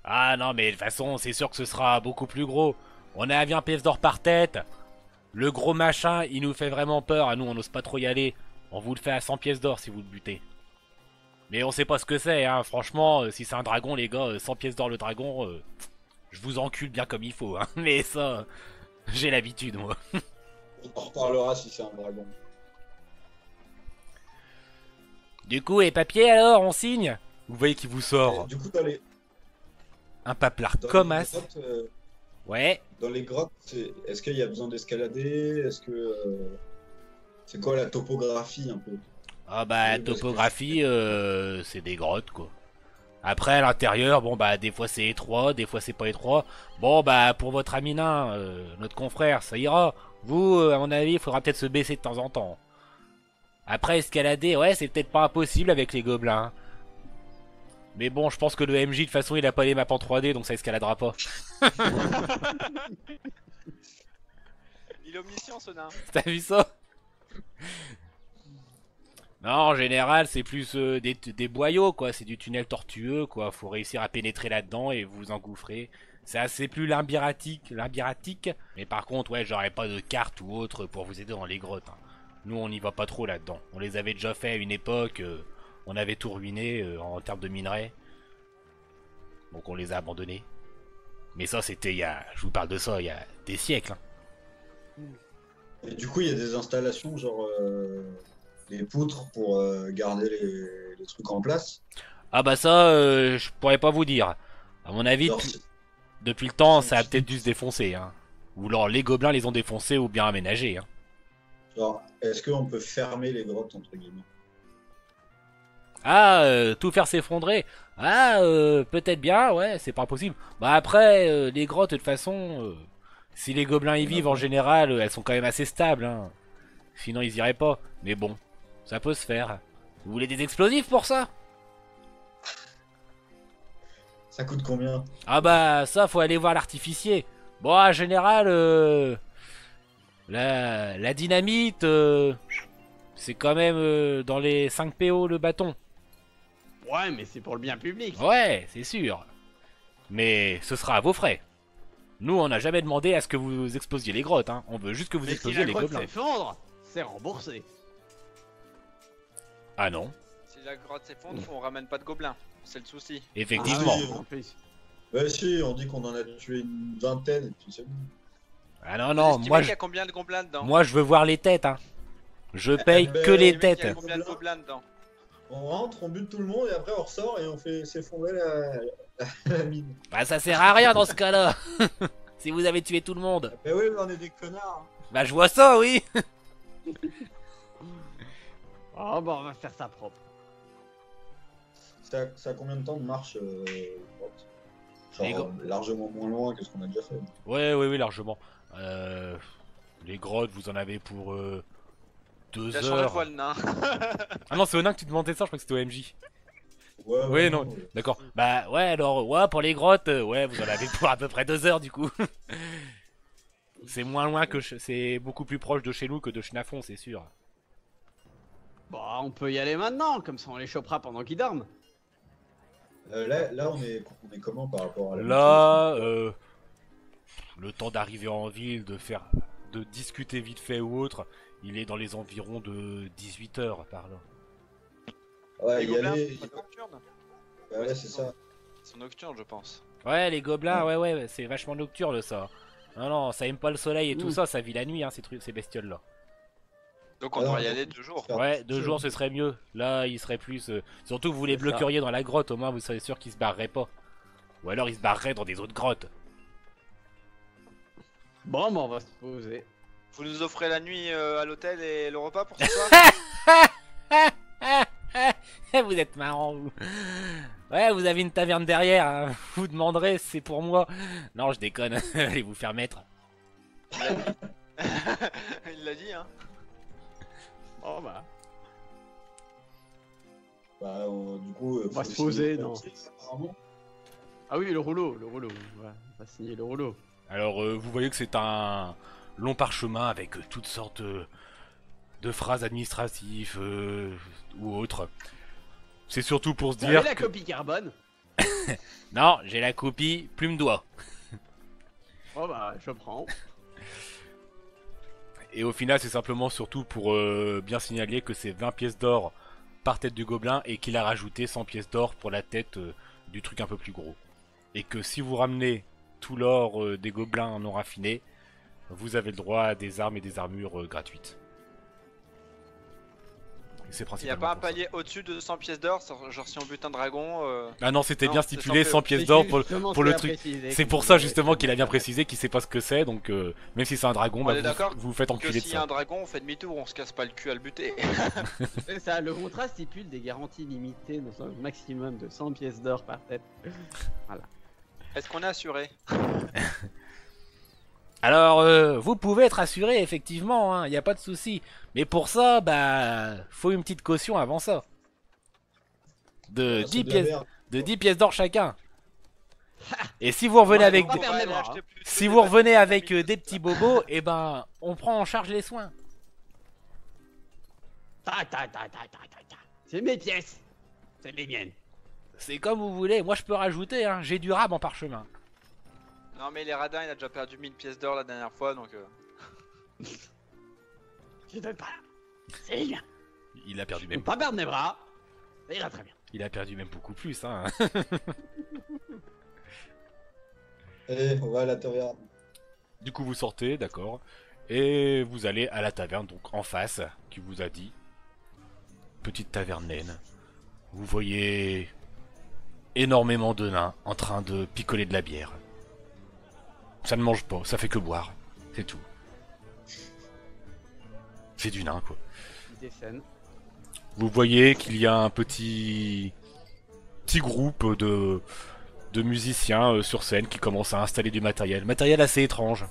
S2: Ah non, mais de toute façon, c'est sûr que ce sera beaucoup plus gros. On a 20 pièces d'or par tête. Le gros machin, il nous fait vraiment peur. À nous, on n'ose pas trop y aller. On vous le fait à 100 pièces d'or si vous le butez. Mais on sait pas ce que c'est, hein. Franchement, si c'est un dragon, les gars, 100 pièces d'or le dragon, je vous encule bien comme il faut. Hein. Mais ça, j'ai l'habitude, moi.
S4: On en reparlera si c'est un dragon.
S2: Du coup, les papiers alors, on signe. Vous voyez qui vous
S4: Et
S2: sort.
S4: du coup, dans les,
S2: Un paplard
S4: dans
S2: comme
S4: les
S2: as.
S4: grottes,
S2: Ouais.
S4: dans les grottes, est-ce qu'il y a besoin d'escalader? Est-ce que c'est quoi la topographie un peu?
S2: Ah bah,
S4: Oui, parce que
S2: topographie, c'est des grottes, quoi. Après, à l'intérieur, bon bah, des fois c'est étroit, des fois c'est pas étroit. Bon bah, pour votre ami nain, notre confrère, ça ira. Vous, à mon avis, il faudra peut-être se baisser de temps en temps. Après, escalader, ouais, c'est peut-être pas impossible avec les gobelins. Mais bon, je pense que le MJ, de toute façon, il a pas les maps en 3D, donc ça escaladera pas.
S5: Il est omniscient ce nain.
S2: T'as vu ça? Non, en général, c'est plus des boyaux, quoi. C'est du tunnel tortueux, quoi. Faut réussir à pénétrer là-dedans et vous engouffrer. C'est assez plus labyrinthique. Mais par contre, ouais, j'aurais pas de carte ou autre pour vous aider dans les grottes. Hein. Nous, on n'y va pas trop là-dedans. On les avait déjà fait à une époque. On avait tout ruiné en termes de minerais. Donc on les a abandonnés. Mais ça, c'était il y a... Je vous parle de ça il y a des siècles. Hein.
S4: Et du coup, il y a des installations, genre des poutres pour garder les trucs en place.
S2: Ah bah ça, je pourrais pas vous dire. À mon avis,
S4: Genre,
S2: depuis le temps, ça a peut-être dû se défoncer. Hein. Ou alors les gobelins les ont défoncés ou bien aménagés. Hein.
S4: Genre, est-ce qu'on peut fermer les grottes, entre guillemets?
S2: Ah, tout faire s'effondrer. Ah, peut-être bien, ouais, c'est pas possible. Bah après, les grottes, de toute façon, si les gobelins y vivent en général, elles sont quand même assez stables, hein. Sinon, ils iraient pas. Mais bon, ça peut se faire. Vous voulez des explosifs pour ça?
S4: Ça coûte combien?
S2: Ah bah, ça, faut aller voir l'artificier. Bon, en général, la dynamite, c'est quand même dans les 5 PO le bâton.
S3: Ouais, mais c'est pour le bien public.
S2: Ouais, c'est sûr. Mais ce sera à vos frais. Nous, on n'a jamais demandé à ce que vous explosiez les grottes, hein. On veut juste que vous
S3: Mais si
S2: explosiez
S3: la
S2: les
S3: grotte
S2: gobelins.
S3: s'effondre, c'est remboursé.
S2: Ah non,
S5: Si la grotte s'effondre, on ramène pas de gobelins. C'est le souci.
S2: effectivement.
S4: Ah,
S3: En plus.
S4: Bah si, on dit qu'on en a tué une vingtaine, et puis c'est bon.
S2: Ah non, non,
S5: Il
S2: moi,
S5: y a combien de gobelins dedans?
S2: moi je veux voir les têtes, hein. Je paye
S4: ben,
S2: que les
S5: Estimez qu'il y a
S2: têtes.
S5: combien de gobelins dedans?
S4: On rentre, on bute tout le monde, et après on ressort, et on fait s'effondrer la mine.
S2: Bah ça sert à rien dans ce cas-là. Si vous avez tué tout le monde.
S4: Bah oui, mais on est des connards.
S2: Bah je vois ça, oui.
S3: Oh bah on va faire ça propre.
S4: Ça a combien de temps de marche grotte?
S2: Les
S4: Genre largement moins loin que ce qu'on a déjà fait.
S2: Ouais, oui, oui, largement. Les grottes, vous en avez pour 2
S5: Il a changé de
S2: heures.
S5: voile, nain.
S2: Ah non, c'est au nain que tu demandais ça, je crois que c'était au MJ.
S4: Ouais,
S2: Ouais, non, d'accord. Bah ouais, alors, ouais, pour les grottes, ouais, vous en avez pour à peu près 2 heures du coup. C'est moins loin que... C'est beaucoup plus proche de chez nous que de Schnafon, c'est sûr.
S3: Bah on peut y aller maintenant, comme ça on les chopera pendant qu'ils dorment.
S4: Là on est comment par rapport à la
S2: Là, le temps d'arriver en ville, de discuter vite fait ou autre, il est dans les environs de 18 heures par là.
S4: Ouais,
S5: Les
S4: y
S5: gobelins
S4: aller.
S5: sont nocturnes.
S4: Bah ouais, c'est ça.
S5: Ils sont nocturnes, je pense.
S2: Ouais, les gobelins, ouais, c'est vachement nocturne ça. Non, non, ça aime pas le soleil et tout ça, ça vit la nuit, hein, ces bestioles là.
S5: Donc on
S4: Alors,
S5: devrait y aller 2 jours.
S2: Ouais, 2 jours ce serait mieux. Là, il serait plus. Surtout que vous les
S3: C'est ça.
S2: bloqueriez dans la grotte, au moins vous serez sûr qu'ils se barreraient pas. Ou alors ils se barreraient dans des autres grottes.
S3: Bon bah on va se poser.
S5: Vous nous offrez la nuit à l'hôtel et le repas pour ce soir?
S2: Vous êtes marrant, vous. Ouais, vous avez une taverne derrière, hein. Vous demanderez, c'est pour moi. Non, je déconne. Allez vous faire mettre.
S5: Il l'a dit, hein.
S3: Oh bah.
S4: Bah, du coup,
S3: On va
S4: faut
S3: se poser,
S4: signer le
S3: non.
S4: papier, apparemment.
S3: Ah oui, le rouleau. Ouais, on va signer le rouleau.
S2: Alors, vous voyez que c'est un long parchemin avec toutes sortes de phrases administratives ou autres. C'est surtout pour se
S3: Vous avez
S2: dire
S3: la
S2: que...
S3: copie carbone?
S2: Non, j'ai la copie plume doigt.
S3: Oh bah je prends.
S2: Et au final, c'est simplement surtout pour bien signaler que c'est 20 pièces d'or par tête du gobelin et qu'il a rajouté 100 pièces d'or pour la tête du truc un peu plus gros. Et que si vous ramenez tout l'or des gobelins non raffinés, vous avez le droit à des armes et des armures gratuites. Et c'est
S5: Il n'y a
S2: principalement
S5: pas un
S2: pour ça.
S5: palier au-dessus de 100 pièces d'or, genre si on bute un dragon.
S2: Ah non, c'était
S5: Non,
S2: bien
S5: c'est
S2: stipulé
S5: 100
S2: 100 pièces d'or pour
S3: Justement,
S2: le
S3: c'est à
S2: truc.
S3: préciser
S2: C'est
S3: que
S2: pour
S3: vous
S2: ça
S3: avez-
S2: justement qu'il a bien précisé qu'il sait pas ce que c'est, donc même si c'est un dragon,
S5: On
S2: bah,
S5: est d'accord
S2: vous faites
S5: Que
S2: enculer de
S5: s'il y a
S2: ça.
S5: un dragon, on fait demi-tour, on se casse pas le cul à le buter.
S3: C'est ça, le contrat stipule des garanties limitées dans un maximum de 100 pièces d'or par tête.
S5: Est-ce qu'on est assuré?
S2: Alors, vous pouvez être assuré, effectivement, il n'y a pas de souci. Mais pour ça, bah, faut une petite caution avant ça. De
S4: Ah, c'est
S2: 10
S4: de la
S2: pièces,
S4: merde.
S2: de 10 pièces d'or chacun. Et si vous revenez
S3: Ouais,
S2: avec,
S3: on va
S2: des-
S3: faire
S5: aller
S3: des bras,
S5: acheter
S3: hein.
S5: plus
S2: si
S5: de
S2: vous revenez
S5: bâtiments
S2: avec
S5: thermiques
S2: des
S5: de
S2: petits
S5: ça.
S2: bobos, et ben, on prend en charge les soins.
S3: C'est mes pièces. C'est les miennes.
S2: C'est comme vous voulez. Moi, je peux rajouter. J'ai du rab en parchemin.
S5: Non mais les radins, il a déjà perdu 1000 pièces d'or la dernière fois, donc...
S3: Je donne pas. C'est les miens.
S2: Il a perdu
S3: Faut
S2: même.
S3: pas perdre mes bras. Ça ira très bien.
S2: Il a perdu même beaucoup plus.
S4: Allez, on va à la taverne.
S2: Du coup, vous sortez, d'accord, et vous allez à la taverne, donc en face, qui vous a dit. Petite taverne naine. Vous voyez énormément de nains en train de picoler de la bière. Ça ne mange pas, ça fait que boire. C'est tout. C'est du nain, quoi.
S3: Des scènes.
S2: Vous voyez qu'il y a un petit groupe de musiciens sur scène qui commencent à installer du matériel. Matériel assez étrange,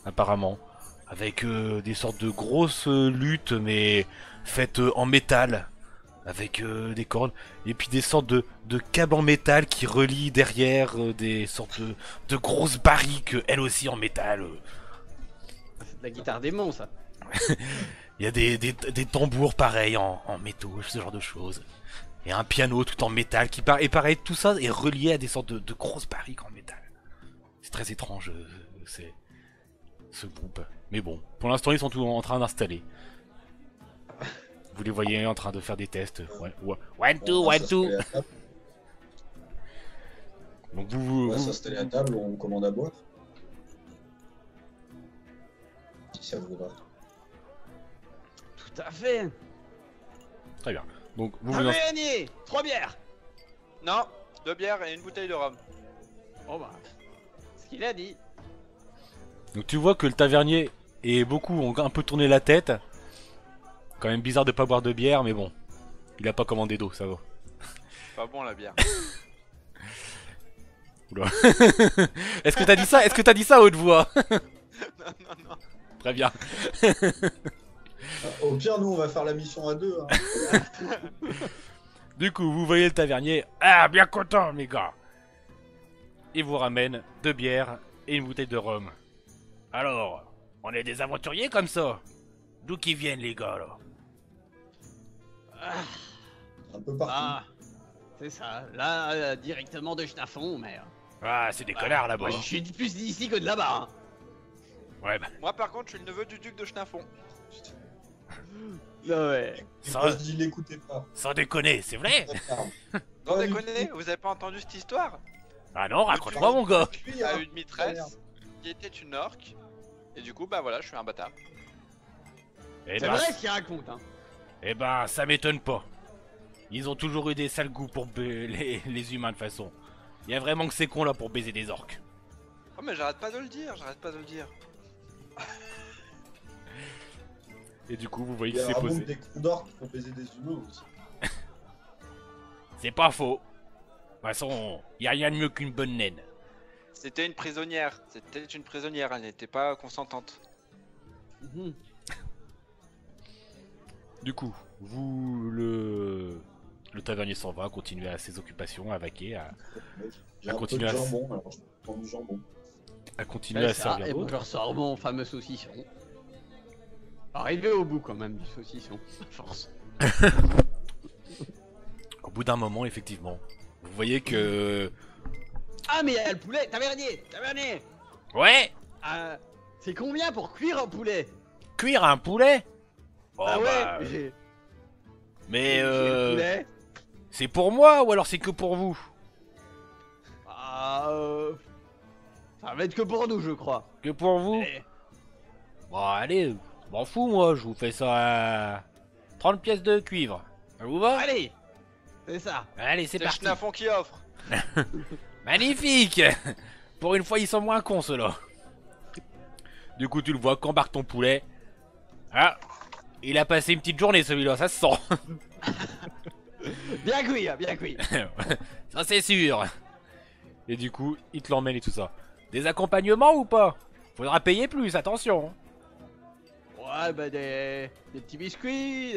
S2: apparemment. Avec des sortes de grosses luttes, mais faites en métal. Avec des cordes. Et puis des sortes de câbles en métal qui relient derrière des sortes de grosses barriques, elles aussi en métal.
S3: C'est de la guitare démon, ça.
S2: Il y a des tambours pareils en métaux, ce genre de choses. Et un piano tout en métal qui et pareil, tout ça est relié à des sortes de grosses barriques en métal. C'est très étrange, c'est ce groupe. Mais bon, pour l'instant ils sont tous en train d'installer. Vous les voyez en train de faire des tests. Ouais. One, two, one, two. Donc
S4: On va s'installer à table, on commande à boire. Si ça vous va.
S3: Tout à fait.
S2: Très bien. Donc vous
S3: Ah,
S2: vous
S3: gagné 3 bières.
S5: Non, 2 bières et une bouteille de rhum.
S3: Oh bah, ce qu'il a dit.
S2: Donc tu vois que le tavernier et beaucoup ont un peu tourné la tête. Quand même bizarre de pas boire de bière, mais bon. Il a pas commandé d'eau, ça va.
S5: Pas bon la bière.
S2: Oula. Est-ce que t'as dit ça? Est-ce que t'as dit ça à haute voix?
S5: Non.
S2: Très bien.
S4: Au pire, nous, on va faire la mission à 2. Hein.
S2: Du coup, vous voyez le tavernier. Ah, bien content, mes gars. Il vous ramène 2 bières et une bouteille de rhum. Alors, on est des aventuriers comme ça? D'où qu'ils viennent, les gars, là?
S4: Un peu partout.
S3: Ah, c'est ça. Là, directement de Schnaffon, mais...
S2: Ah, c'est des connards, là-bas.
S3: moi, je suis plus d'ici que de là-bas. Hein.
S2: Ouais, bah,
S5: Moi par contre, je suis le neveu du duc de Schnaffon.
S3: Non, ouais.
S2: ça,
S4: Je dis, l'écoutez pas.
S2: sans déconner, c'est vrai?
S5: Vous
S4: Ouais,
S5: déconnez, vous avez pas entendu cette histoire?
S2: Ah non, raconte-moi, mon gars.
S5: Il y a une maîtresse qui était une orque. Et du coup, bah voilà, je suis un bâtard.
S2: Eh
S3: C'est
S2: ben,
S3: vrai ce qu'il raconte, hein.
S2: eh ben, ça m'étonne pas. Ils ont toujours eu des sales goûts pour les humains, de toute façon. Il y a vraiment que ces cons là pour baiser des orques.
S5: Oh mais j'arrête pas de le dire, j'arrête pas de le dire.
S2: Et du coup, vous voyez
S4: Il y
S2: qu'il
S4: a
S2: s'est
S4: vraiment
S2: posé.
S4: des coups d'orque pour baiser des humains aussi.
S2: C'est pas faux. De toute façon, y a rien de mieux qu'une bonne naine.
S5: C'était une prisonnière, elle n'était pas consentante.
S3: Mhm.
S2: Du coup, le tavernier s'en va, continuer à ses occupations, à vaquer,
S4: J'ai un peu
S2: continuer
S4: de
S2: à-
S4: jambon, alors je prends du jambon.
S2: à continuer à
S3: Ouais, ça,
S2: servir
S3: et bon,
S2: d'autres.
S3: je ressors mon fameux saucisson. Arrivé au bout quand même du saucisson, à force.
S2: Au bout d'un moment, effectivement, vous voyez que...
S3: Ah mais il y a le poulet, tavernier.
S2: Ouais.
S3: C'est combien pour cuire un poulet?
S2: Cuire un poulet. Oh,
S3: Ah ouais,
S2: bah,
S3: j'ai
S2: mais
S3: le poulet.
S2: c'est pour moi ou alors c'est que pour vous?
S3: Ah, ça va être que pour nous, je crois.
S2: Que pour vous?
S3: Eh,
S2: Bon, allez, m'en fous, moi, je vous fais ça à 30 pièces de cuivre. Ça vous va?
S3: allez, c'est ça.
S2: Allez, c'est
S5: C'est
S2: parti.
S5: Schnaffon qui offre.
S2: Magnifique. Pour une fois, ils sont moins cons, ceux-là. Du coup, tu le vois, qu'embarque ton poulet. Ah, il a passé une petite journée, celui-là, ça se sent.
S3: Bien cuit, hein, bien cuit.
S2: Ça, c'est sûr. Et du coup, il te l'emmène et tout ça. Des accompagnements ou pas? Faudra payer plus, attention.
S3: Ouais, bah des petits biscuits,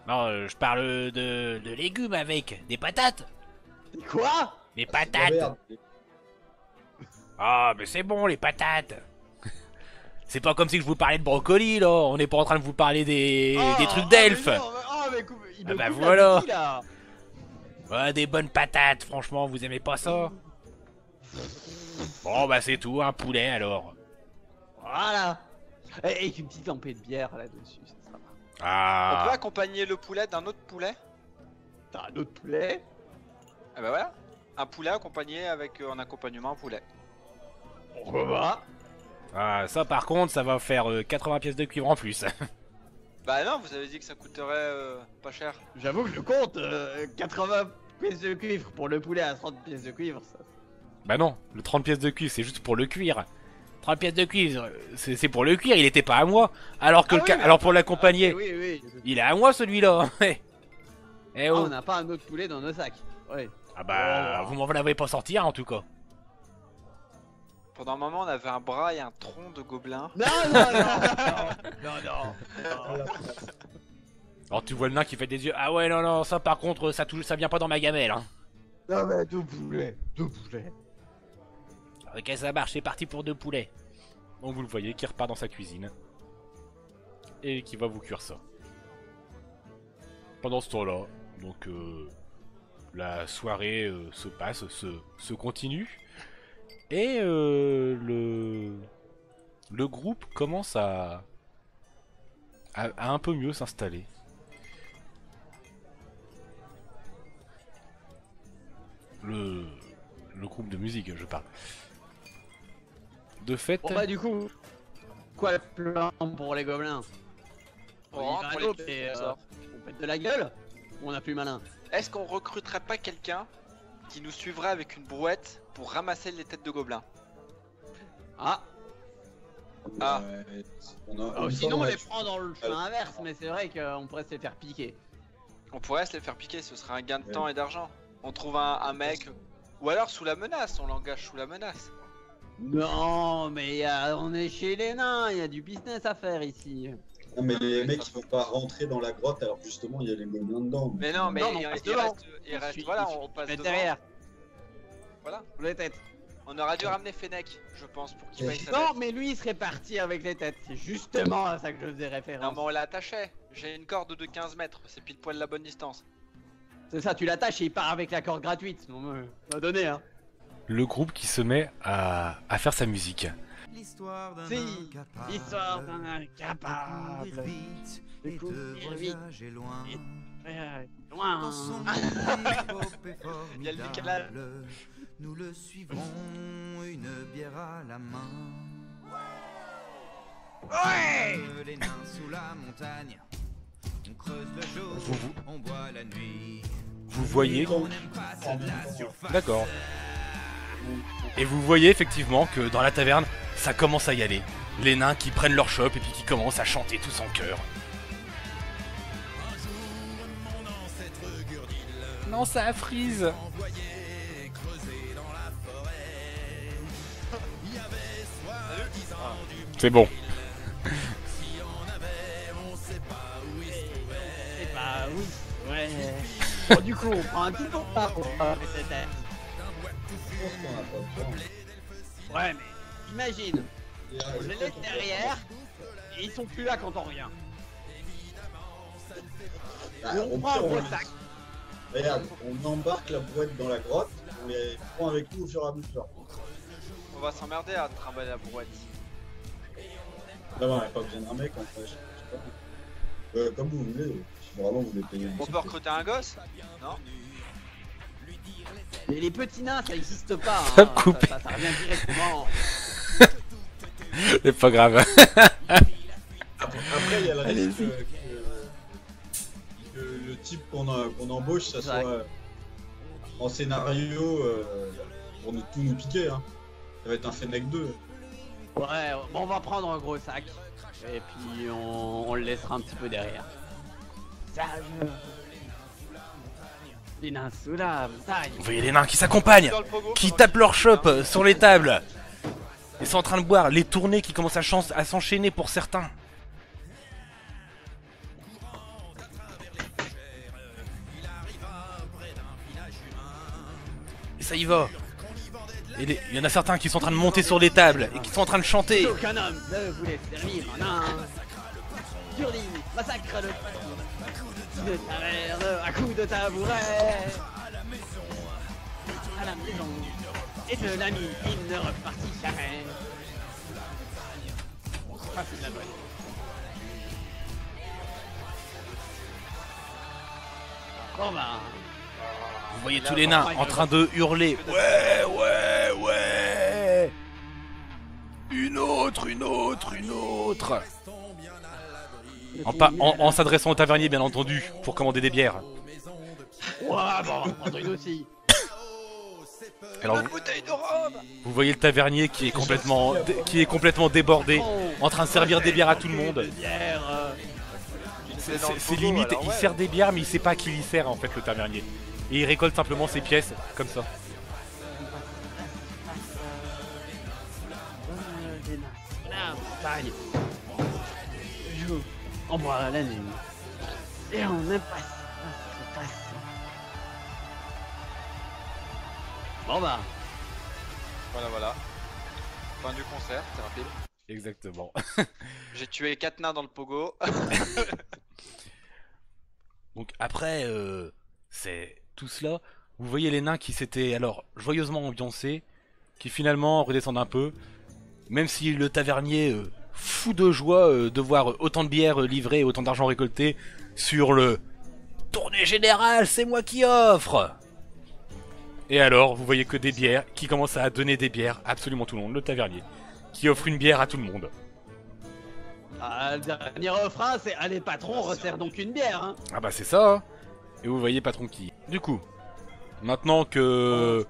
S2: Non, je parle de légumes avec. Des patates.
S3: Quoi?
S2: Des
S4: Ah,
S2: patates.
S4: merde.
S2: Ah, mais c'est bon, les patates. C'est pas comme si je vous parlais de brocoli, là. On n'est pas en train de vous parler des trucs d'elfes.
S3: Il
S2: Ah
S3: me
S2: bah
S3: coupe
S2: voilà.
S3: l'appétit, là.
S2: Ouais, des bonnes patates, franchement, vous aimez pas ça? Bon, bah c'est tout, un poulet alors.
S3: Voilà. Et une petite lampée de bière là-dessus, ça sera pas.
S5: On peut
S2: Ah,
S5: accompagner le poulet d'un autre poulet.
S3: T'as un autre poulet?
S5: Ah bah voilà. Un poulet accompagné avec en accompagnement un poulet.
S3: Pourquoi pas?
S2: ah, ça par contre, ça va faire 80 pièces de cuivre en plus.
S5: Bah non, vous avez dit que ça coûterait pas cher.
S3: J'avoue que je compte 80 pièces de cuivre pour le poulet à 30 pièces de cuivre. Ça.
S2: Bah non, le 30 pièces de cuivre, c'est juste pour le cuire. 3 pièces de cuivre, c'est pour le cuir, il était pas à moi. Alors que
S3: Ah oui, mais
S2: alors pour l'accompagner,
S3: Oui, oui.
S2: il est à moi celui-là. Eh
S3: Ah,
S2: oh.
S3: on n'a pas un autre poulet dans nos sacs. Ouais.
S2: Ah bah, vous m'en l'avez pas sorti en tout cas.
S5: Pendant un moment, on avait un bras et un tronc de gobelin.
S3: Non, non, non, non.
S2: Alors tu vois le nain qui fait des yeux. Ah ouais, non, non, ça par contre, ça vient pas dans ma gamelle. Hein.
S3: Non, mais deux poulets.
S2: Ok, ça marche, c'est parti pour 2 poulets. Donc vous le voyez qui repart dans sa cuisine. Et qui va vous cuire ça. Pendant ce temps-là, donc la soirée se passe, se continue. Et le groupe commence à un peu mieux s'installer. Le groupe de musique, je parle. De fait,
S3: Bon, bah, du coup, quoi le plan pour les gobelins?
S5: On
S3: y
S5: rentre,
S3: va
S5: on
S3: à
S5: les
S3: l'aube
S5: tue,
S3: et,
S5: on sort.
S3: on pète de la gueule? Ou on a plus malin?
S5: Est-ce qu'on recruterait pas quelqu'un qui nous suivrait avec une brouette pour ramasser les têtes de gobelins?
S3: Ah,
S5: Ah.
S3: sinon on les prend dans le chemin inverse, mais c'est vrai qu'on pourrait se les faire piquer.
S5: On pourrait se les faire piquer, ce serait un gain de temps et d'argent. On trouve un mec, ou alors sous la menace, on l'engage sous la menace.
S3: Non, mais on est chez les nains, il y a du business à faire ici.
S4: Non, mais les mecs ils vont pas rentrer dans la grotte alors justement il y a les gobelins dedans.
S5: Mais non, mais
S3: Non,
S5: il
S3: on passe
S5: il
S3: devant.
S5: reste, il reste, voilà, on passe
S3: Mais
S5: devant.
S3: derrière,
S5: Voilà.
S3: les têtes.
S5: On aurait dû ramener Fennec, je pense, pour qu'il paye sa
S3: Non,
S5: dette.
S3: mais lui il serait parti avec les têtes, c'est justement à ça que je faisais
S5: Non,
S3: référence.
S5: mais on l'attachait. J'ai une corde de 15 mètres, c'est pile poil la bonne distance.
S3: C'est ça, tu l'attaches et il part avec la corde gratuite. Non, mais, on va donner, hein.
S2: le groupe qui se met à faire sa musique.
S6: L'histoire d'un
S3: Si,
S6: incapable
S3: l'histoire d'un incapable.
S6: courir vite
S3: De
S6: et de
S3: courir vite.
S6: voyager loin.
S3: Loin.
S6: Dans son épopée
S5: Il y a le décalage.
S6: formidable, nous le suivrons, une bière à la main.
S3: Ouais.
S6: Les nains sous la montagne, on creuse le jour,
S2: Vous-
S6: on boit la nuit.
S2: Vous voyez.
S6: On n'aime pas ça de la surface.
S2: D'accord. Et vous voyez effectivement que dans la taverne, ça commence à y aller. Les nains qui prennent leur chope et puis qui commencent à chanter tous en chœur. Non, ça frise. C'est bon.
S3: C'est pas oui. Ouais. Bon, du coup, on prend un petit peu de part pour avec cette tête.
S4: Je pense qu'on a pas besoin.
S3: Ouais, mais imagine, on les laisse derrière et ils sont plus là quand on revient.
S4: Ah,
S3: On
S4: au
S3: prend un
S4: pire,
S3: gros
S4: on-
S3: sac.
S4: Regarde, on embarque la brouette dans la grotte, on les prend avec nous au fur et à mesure.
S5: On va s'emmerder à trimballer la brouette.
S4: Là, on n'a pas besoin d'un mec en fait. Je sais pas. Comme vous voulez, si vraiment vous voulez payer.
S5: On peut recruter un gosse? Non?
S3: Mais les petits nains, ça existe pas.
S2: Ça
S3: Hein.
S2: coupe.
S3: Ça revient directement.
S2: C'est pas grave.
S4: Après, il y a le risque que le type qu'on embauche, ça soit en scénario pour tout nous piquer. Hein. Ça va être un Fennec 2.
S3: Ouais, bon, on va prendre un gros sac. Et puis on le laissera un petit peu derrière. Sage. Les nains sous la montagne.
S2: Vous voyez les nains qui s'accompagnent,
S5: Dans le pogo,
S2: qui
S5: pendant
S2: tapent
S5: qu'il-
S2: leur chope sur les tables. Ils sont en train de boire, les tournées qui commencent à s'enchaîner pour certains. Et ça y va. Et il y en a certains qui sont en train de monter sur les tables et qui sont en train de chanter.
S3: Aucun homme ne voulait servir un nain. Turling, massacre de de taverne, à coups de tabouret. À la maison. Et de l'ami, il ne repartit jamais. Ah, c'est de la bonne. Bon bah,
S2: Vous voyez tous les nains en train de hurler. Ouais, ouais, ouais. Une autre, une autre, une autre. En s'adressant au tavernier, bien entendu, pour commander des bières.
S3: ouais, bon, on va prendre une aussi.
S2: Alors,
S5: Une bouteille de rhum.
S2: vous voyez le tavernier qui est complètement débordé, en train de servir des bières à tout le monde.
S3: Bière.
S2: C'est limite, il sert des bières, mais il sait pas à qui il sert en fait le tavernier. Et il récolte simplement ses pièces, comme ça.
S3: Pareil. Joue. On boit la nuit. Et on impasse. Bon bah.
S5: Voilà. Fin du concert, c'est rapide.
S2: Exactement.
S5: J'ai tué 4 nains dans le pogo.
S2: Donc après, c'est tout cela. Vous voyez les nains qui s'étaient alors joyeusement ambiancés, qui finalement redescendent un peu. Même si le tavernier, fou de joie de voir autant de bières livrées et autant d'argent récolté sur le tournée générale, c'est moi qui offre. Et alors, vous voyez que des bières, qui commencent à donner des bières à absolument tout le monde. Le tavernier, qui offre une bière à tout le monde.
S3: Ah, le dernier refrain, c'est allez patron, resserre donc une bière. Hein.
S2: Ah bah c'est ça, hein. Et vous voyez patron qui... Du coup, maintenant que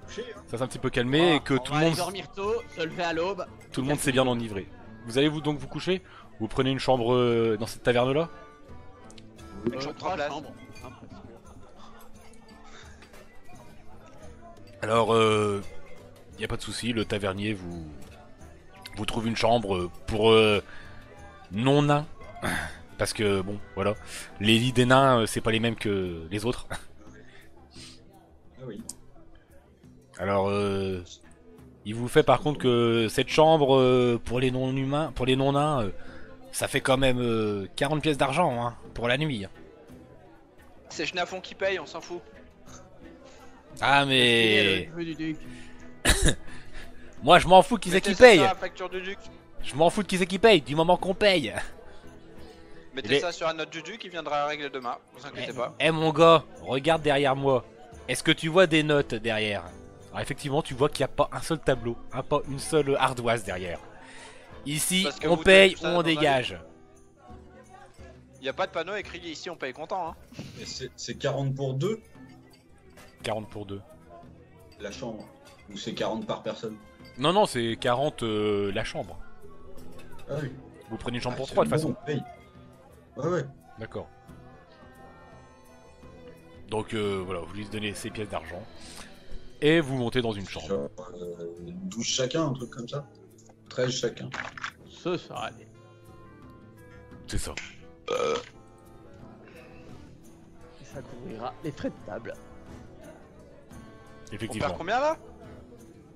S2: ça s'est un petit peu calmé et que
S3: on
S2: tout
S3: va
S2: le
S3: aller
S2: monde...
S3: dormir tôt, se lever à l'aube.
S2: Tout le monde s'est bien enivré. Vous allez donc vous coucher? Vous prenez une chambre dans cette taverne-là?
S5: Une chambre,
S3: 3
S5: places.
S3: chambres.
S2: Alors, y a pas de souci, le tavernier vous trouve une chambre pour non-nains. Parce que, bon, voilà. Les lits des nains, c'est pas les mêmes que les autres.
S4: Ah oui.
S2: Alors, il vous fait par contre que cette chambre, pour les non-humains, pour les non-nains, ça fait quand même 40 pièces d'argent, hein, pour la nuit.
S5: C'est Schnafon qui paye, on s'en fout.
S2: Ah,
S3: Et
S2: mais...
S3: le feu du duc.
S2: Moi, je m'en fous qui c'est
S5: Mettez
S2: qui
S5: ça
S2: paye.
S5: sur la facture du duc.
S2: Je m'en fous de qui c'est qui paye, du moment qu'on paye.
S5: Mettez
S2: Les-
S5: ça sur la note du duc, il viendra régler demain, vous inquiétez pas.
S2: Eh mon gars, regarde derrière moi. Est-ce que tu vois des notes derrière? Alors effectivement, tu vois qu'il n'y a pas un seul tableau, hein, pas une seule ardoise derrière. Ici,
S5: Parce que
S2: on
S5: vous
S2: paye
S5: tenez
S2: ou
S5: ça
S2: on
S5: dans un
S2: dégage.
S5: Y a pas de panneau écrit ici on paye comptant, hein.
S4: Et c'est 40 pour 2
S2: 40 pour 2.
S4: la chambre. Ou c'est 40 par personne.
S2: Non, non, c'est 40 la chambre.
S4: Ah oui.
S2: Vous prenez une chambre pour
S4: c'est
S2: 3 de toute
S4: bon,
S2: façon.
S4: on paye. Ouais.
S2: D'accord. Donc voilà, vous lui donnez ces pièces d'argent. Et vous montez dans une chambre.
S4: Genre, 12 chacun, un truc comme ça. 13 chacun.
S3: Ce sera allé.
S2: C'est ça.
S3: Et ça couvrira les frais de table.
S5: On
S2: Effectivement.
S5: perd combien là?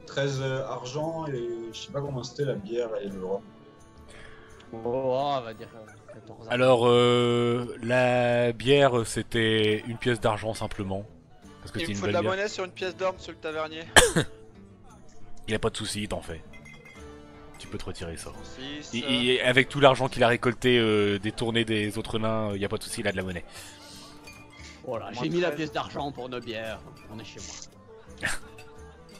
S4: 13 argent et je sais pas comment c'était la bière et le rhum.
S3: Oh, on va dire 14 ans.
S2: Alors, la bière, c'était une pièce d'argent simplement. Parce que
S5: Il
S2: c'est
S5: me
S2: une
S5: faut de
S2: belle
S5: la
S2: bière.
S5: monnaie sur une pièce d'or, monsieur le tavernier.
S2: Il a pas de soucis, t'en fais. Tu peux te retirer ça.
S5: 6.
S2: Avec tout l'argent qu'il a récolté des tournées des autres nains, il a pas de soucis, il a de la monnaie.
S3: Voilà,
S5: Moins
S3: j'ai mis la
S5: 13.
S3: pièce d'argent pour nos bières. On est chez moi.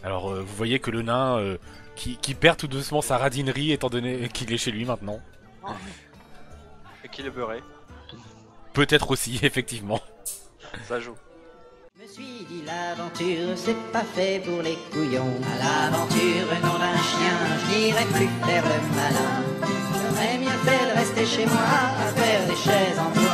S2: Alors, vous voyez que le nain qui perd tout doucement sa radinerie étant donné qu'il est chez lui maintenant.
S5: Et qu'il est beurré.
S2: Peut-être aussi, effectivement.
S5: Ça joue.
S1: Je me suis dit l'aventure c'est pas fait pour les couillons. À l'aventure nom d'un chien, je n'irai plus faire le malin. J'aurais mieux fait de rester chez moi à faire des chaises en bois.